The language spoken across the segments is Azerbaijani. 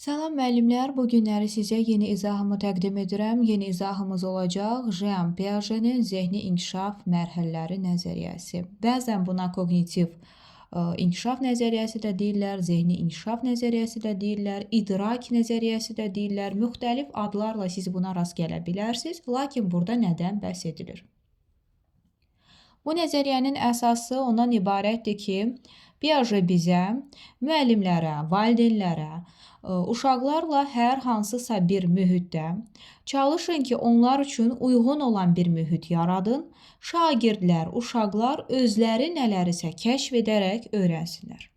Salam müəllimlər, bu günləri sizə yeni izahımı təqdim edirəm. Yeni izahımız olacaq Jean Piaget'in zehni inkişaf mərhələləri nəzəriyyəsi. Bəzən buna kognitiv inkişaf nəzəriyyəsi də deyirlər, zehni inkişaf nəzəriyyəsi də deyirlər, idrak nəzəriyyəsi də deyirlər. Müxtəlif adlarla siz buna rast gələ bilərsiniz, lakin burada nədən bəhs edilir? Bu nəzəriyyənin əsası ondan ibarətdir ki, Piaget bizə, müəllimlərə, valideynlərə, uşaqlarla hər hansısa bir mühitdə çalışın ki, onlar üçün uyğun olan bir mühit yaradın, şagirdlər, uşaqlar özləri nələrisə kəşf edərək öyrənsinlər.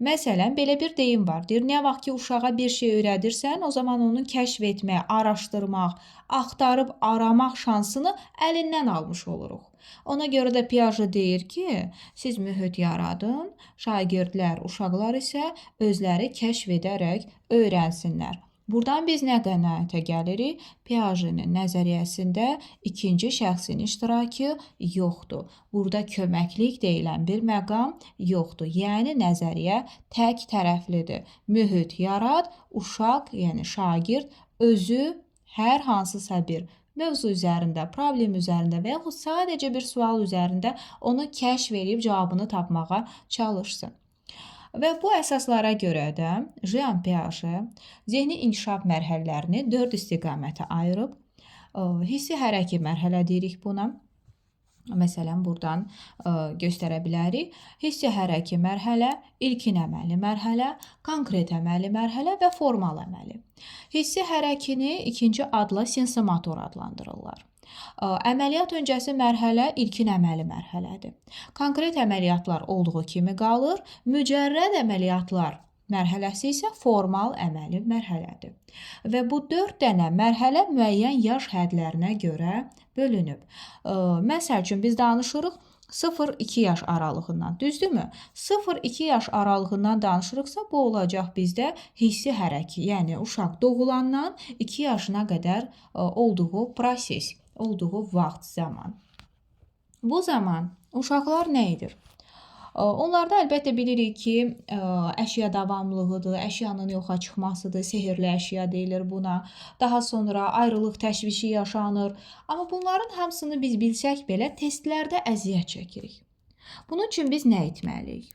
Məsələn, belə bir deyim var. Deyir, nə vaxt ki, uşağa bir şey öyrədirsən, o zaman onun kəşf etmək, araşdırmaq, axtarıb aramaq şansını əlindən almış oluruq. Ona görə də Piaget deyir ki, siz mühit yaradın, şagirdlər, uşaqlar isə özləri kəşf edərək öyrənsinlər. Buradan biz nə qənaətə gəlirik? Piaget'in nəzəriyyəsində ikinci şəxsin iştirakı yoxdur. Burada köməklik deyilən bir məqam yoxdur. Yəni, nəzəriyyə tək tərəflidir. Mühit yarad, uşaq, yəni şagird özü hər hansısa bir mövzu üzərində, problem üzərində və yaxud sadəcə bir sual üzərində onu kəşf edib cavabını tapmağa çalışsın. Və bu əsaslara görə də Jean Piaget zehni inkişaf mərhələlərini 4 istiqamətə ayırıb. Hissi hərəki mərhələ deyirik buna. Məsələn, buradan göstərə bilərik. Hissi hərəki mərhələ, ilkin əməli mərhələ, konkret əməli mərhələ və formal əməli. Hissi hərəkini ikinci adla sensomotor adlandırırlar. Əməliyyat öncəsi mərhələ ilkin əməli mərhələdir. Konkret əməliyyatlar olduğu kimi qalır, mücərrəd əməliyyatlar mərhələsi isə formal əməli mərhələdir. Və bu 4 dənə mərhələ müəyyən yaş hədlərinə görə bölünüb. Məsəl üçün biz danışırıq 0-2 yaş aralığından, düzdürmü? 0-2 yaş aralığından danışırıqsa, bu olacaq bizdə hissi hərəki, yəni uşaq doğulandan 2 yaşına qədər olduğu proses, olduğu vaxt, zaman. Bu zaman uşaqlar nə edir? Onlarda əlbəttə bilirik ki, əşya davamlılığıdır, əşyanın yoxa çıxmasıdır, sehirli əşya deyilir buna. Daha sonra ayrılıq təşvişi yaşanır. Amma bunların hamısını biz bilsək belə testlərdə əziyyət çəkirik. Bunun üçün biz nə etməliyik?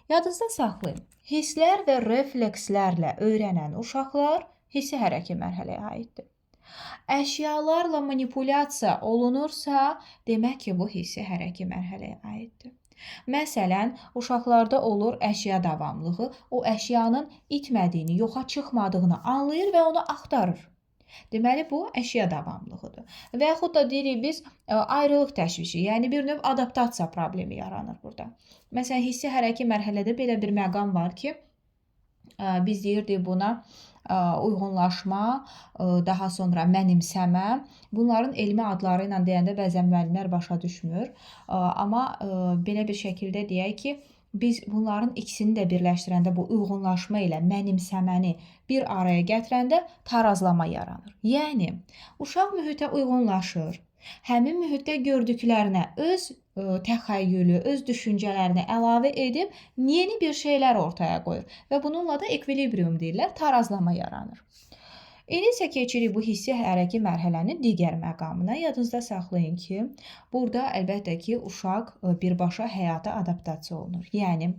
Yadınızda saxlayın. Hisslər və reflekslərlə öyrənən uşaqlar hissi hərəki mərhələyə aiddir. Əşyalarla manipulyasiya olunursa, demək ki, bu hissi hərəki mərhələyə aiddir. Məsələn, uşaqlarda olur əşya davamlığı, o əşyanın itmədiyini, yoxa çıxmadığını anlayır və onu axtarır. Deməli, bu əşya davamlığıdır. Və yaxud da deyirik biz ayrılıq təşvişi, yəni bir növ adaptasiya problemi yaranır burada. Məsələn, hissi hərəki mərhələdə belə bir məqam var ki, biz deyirdik buna uyğunlaşma, daha sonra mənimsəmə. Bunların elmi adları ilə deyəndə bəzən müəllimlər başa düşmür. Amma belə bir şəkildə deyək ki, biz bunların ikisini də birləşdirəndə bu uyğunlaşma ilə mənimsəməni bir araya gətirəndə tarazlama yaranır. Yəni, uşaq mühitə uyğunlaşır. Həmin mühitdə gördüklərinə öz təxəyyülü, öz düşüncələrini əlavə edib yeni bir şeylər ortaya qoyur və bununla da ekvilibrium deyirlər, tarazlama yaranır. İndi isə keçirik bu hissi hərəki mərhələnin digər məqamına. Yadınızda saxlayın ki, burada əlbəttə ki, uşaq birbaşa həyata adaptasiya olunur. Yəni,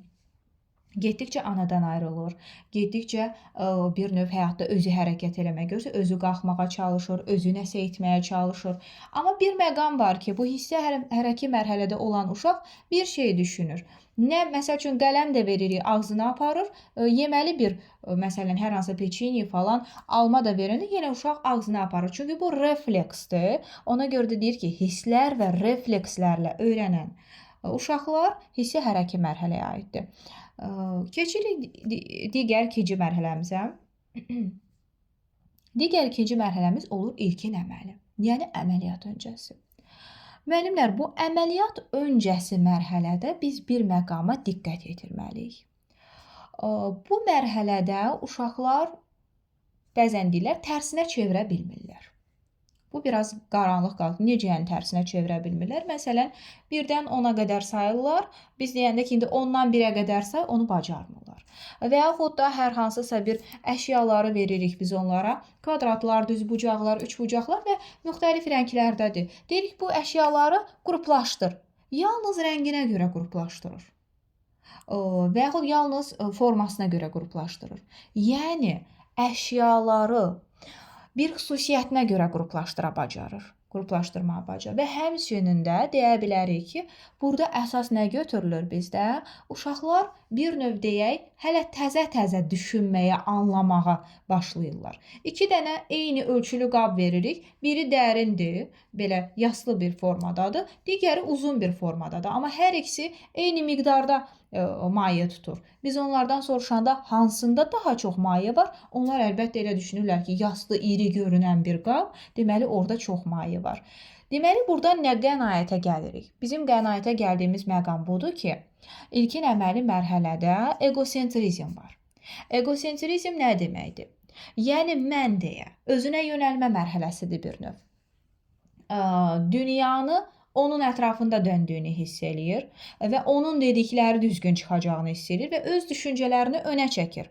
getdikcə anadan ayrılır, getdikcə bir növ həyatda özü hərəkət eləmək görürsə, özü qalxmağa çalışır, özü nəsə etməyə çalışır. Amma bir məqam var ki, bu hissi hərəki mərhələdə olan uşaq bir şey düşünür. Məsəl üçün, qələm də veririk, ağzına aparır, yeməli bir, məsələn, hər hansı peçeni falan, alma da verəndə yenə uşaq ağzına aparır. Çünki bu refleksdir. Ona görə də deyir ki, hisslər və reflekslərlə öyrənən uşaqlar hissi hərəki mərhələyə aiddir. Keçirik digər ikinci mərhələmizə. Digər ikinci mərhələmiz olur ilkin əməli, yəni əməliyyat öncəsi. Müəllimlər, bu əməliyyat öncəsi mərhələdə biz bir məqama diqqət yetirməliyik. Bu mərhələdə uşaqlar bəzən deyirlər, tərsinə çevirə bilmirlər. Bu biraz qaranlıq qalır. Necə yəni tərsinə çevirə bilmirlər? Məsələn, 1-dən 10-a qədər sayırlar. Biz deyəndə ki, indi 10-dan 1-ə qədər say, onu bacarmırlar. Və yaxud da hər hansısa bir əşyaları veririk biz onlara. Kvadratlar, düzbucaqlar, üçbucaqlar və müxtəlif rənglərdədir. Deyirik bu əşyaları qruplaşdır. Yalnız rənginə görə qruplaşdırır. Və yaxud yalnız formasına görə qruplaşdırır. Yəni əşyaları bir xüsusiyyətinə görə qruplaşdırmağı bacarır. Və həmçinin də deyə bilərik ki, burada əsas nə götürülür bizdə? Uşaqlar bir növ deyək, hələ təzə-təzə düşünməyə, anlamağa başlayırlar. 2 dənə eyni ölçülü qab veririk. Biri dərindir, belə yaslı bir formadadır. Digəri uzun bir formadadır. Amma hər ikisi eyni miqdarda maye tutur. Biz onlardan soruşanda hansında daha çox maye var? Onlar əlbəttə elə düşünürlər ki, yaslı, iri görünən bir qab, deməli orada çox maye var. Deməli burada nə qənaətə gəlirik? Bizim qənaətə gəldiyimiz məqam budur ki, ilkin əməli mərhələdə egosentrizm var. Egosentrizm nə deməkdir? Yəni mən deyə, özünə yönəlmə mərhələsidir bir növ. Dünyanı onun ətrafında döndüyünü hiss eləyir və onun dedikləri düzgün çıxacağını hiss eləyir və öz düşüncələrini önə çəkir.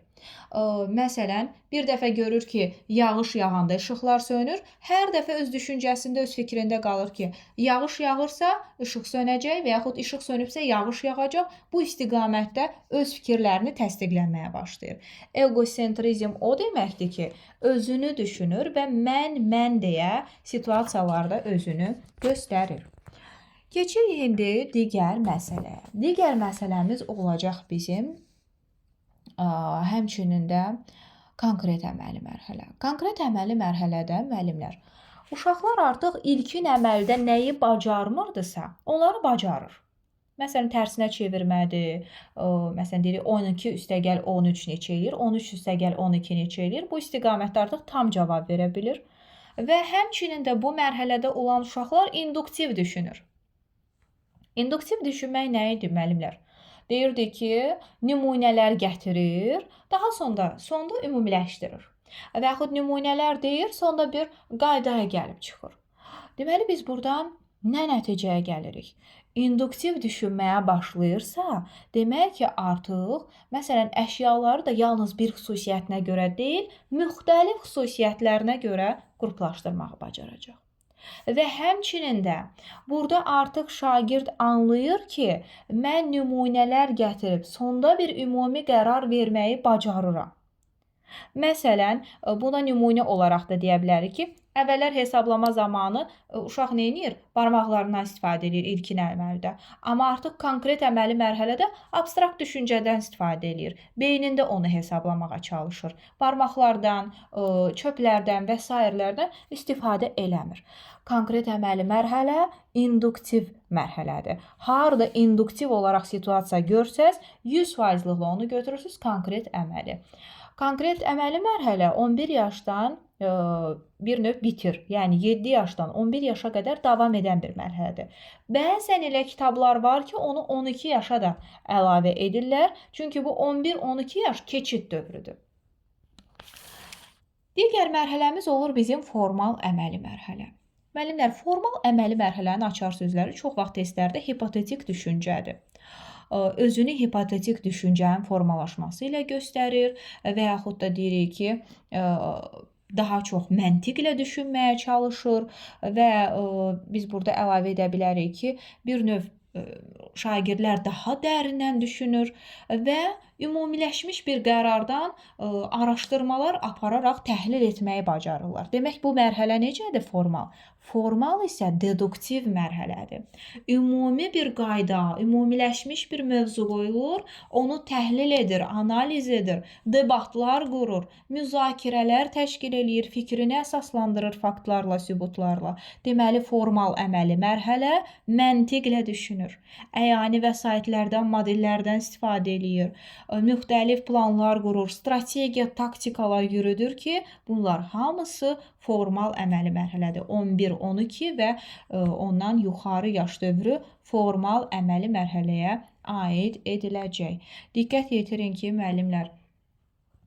Məsələn, bir dəfə görür ki, yağış yağanda işıqlar sönür. Hər dəfə öz düşüncəsində, öz fikrində qalır ki, yağış yağırsa işıq sönəcək və yaxud işıq sönübsə yağış yağacaq. Bu istiqamətdə öz fikirlərini təsdiqləməyə başlayır. Egosentrizm o deməkdir ki, özünü düşünür və mən deyə situasiyalarda özünü göstərir. Keçirik indi digər məsələyə. Digər məsələmiz olacaq bizim həmçinin də konkret əməli mərhələ. Konkret əməli mərhələdə müəllimlər, uşaqlar artıq ilkin əməldə nəyi bacarmırdısa, onları bacarır. Məsələn, tərsinə çevirmədir. Məsələn, deyirik 12 üstəgəl 13 neçə eləyir, 13 üstəgəl 12 neçə eləyir. Bu istiqamətdə artıq tam cavab verə bilir. Və həmçinin də bu mərhələdə olan uşaqlar induktiv düşünür. İnduktiv düşünmək nə idi, müəllimlər? Deyirdi ki, nümunələr gətirir, daha sonda ümumiləşdirir. Və yaxud nümunələr deyir, sonda bir qaydaya gəlib çıxır. Deməli, biz buradan nə nəticəyə gəlirik? İnduktiv düşünməyə başlayırsa, demək ki, artıq, məsələn, əşyaları da yalnız bir xüsusiyyətinə görə deyil, müxtəlif xüsusiyyətlərinə görə qruplaşdırmağı bacaracaq. Və həmçinin də burada artıq şagird anlayır ki, mən nümunələr gətirib sonda bir ümumi qərar verməyi bacarıram. Məsələn, buna nümunə olaraq da deyə bilərik ki, əvvəllər hesablama zamanı uşaq nə edir? Barmaqlarından istifadə edir ilkin əməldə. Amma artıq konkret əməli mərhələdə abstrakt düşüncədən istifadə edir. Beynində onu hesablamağa çalışır. Barmaqlardan, çöplərdən və s. istifadə eləmir. Konkret əməli mərhələ induktiv mərhələdir. Harada induktiv olaraq situasiya görsəz, 100%'lıqla onu götürürsünüz konkret əməli. Konkret əməli mərhələ 11 yaşdan bir növ bitir. Yəni 7 yaşdan 11 yaşa qədər davam edən bir mərhələdir. Bəzən elə kitablar var ki, onu 12 yaşa da əlavə edirlər. Çünki bu 11-12 yaş keçid dövrüdür. Digər mərhələmiz olur bizim formal əməli mərhələ. Müəllimlər, formal əməli mərhələnin açar sözləri çox vaxt testlərdə hipotetik düşüncədir. Özünü hipotetik düşüncənin formalaşması ilə göstərir və yaxud da deyirik ki, daha çox məntiqlə düşünməyə çalışır və biz burada əlavə edə bilərik ki, bir növ şagirdlər daha dərindən düşünür və ümumiləşmiş bir qərardan araşdırmalar apararaq təhlil etməyi bacarırlar. Demək, bu mərhələ necədir? Formal. Formal isə deduktiv mərhələdir. Ümumi bir qayda, ümumiləşmiş bir mövzu qoyulur, onu təhlil edir, analiz edir, debatlar qurur, müzakirələr təşkil edir, fikrini əsaslandırır faktlarla, sübutlarla. Deməli, formal əməli mərhələ məntiqlə düşünür. Əyani vəsaitlərdən, modellərdən istifadə edir. Müxtəlif planlar qurur, strategiya, taktikalar yürüdür ki, bunlar hamısı formal əməli mərhələdir. 11, 12 və ondan yuxarı yaş dövrü formal əməli mərhələyə aid ediləcək. Diqqət yetirin ki, müəllimlər,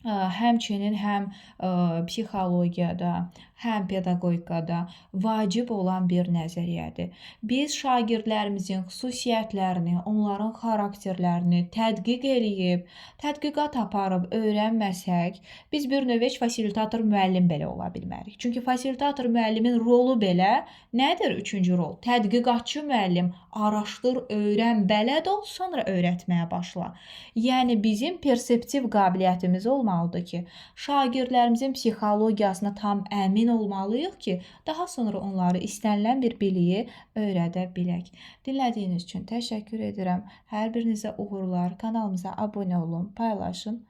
Həmçinin həm psixologiyada, həm pedaqogikada vacib olan bir nəzəriyyədir. Biz şagirdlərimizin xüsusiyyətlərini, onların xarakterlərini tədqiq eləyib, tədqiqat aparıb öyrənməsək, biz bir növ heç fasilitator müəllim belə ola bilmərik. Çünki fasilitator müəllimin rolu belə nədir? Üçüncü rol. Tədqiqatçı müəllim araşdır, öyrən, bələd ol, sonra öyrətməyə başla. Yəni bizim perseptiv qabiliyyətimiz olmalıdır ki, şagirdlərimizin psixologiyasına tam əmin olmalıyıq ki, daha sonra onları istənilən bir biliyi öyrədə bilək. Dinlədiyiniz üçün təşəkkür edirəm. Hər birinizə uğurlar. Kanalımıza abunə olun, paylaşın.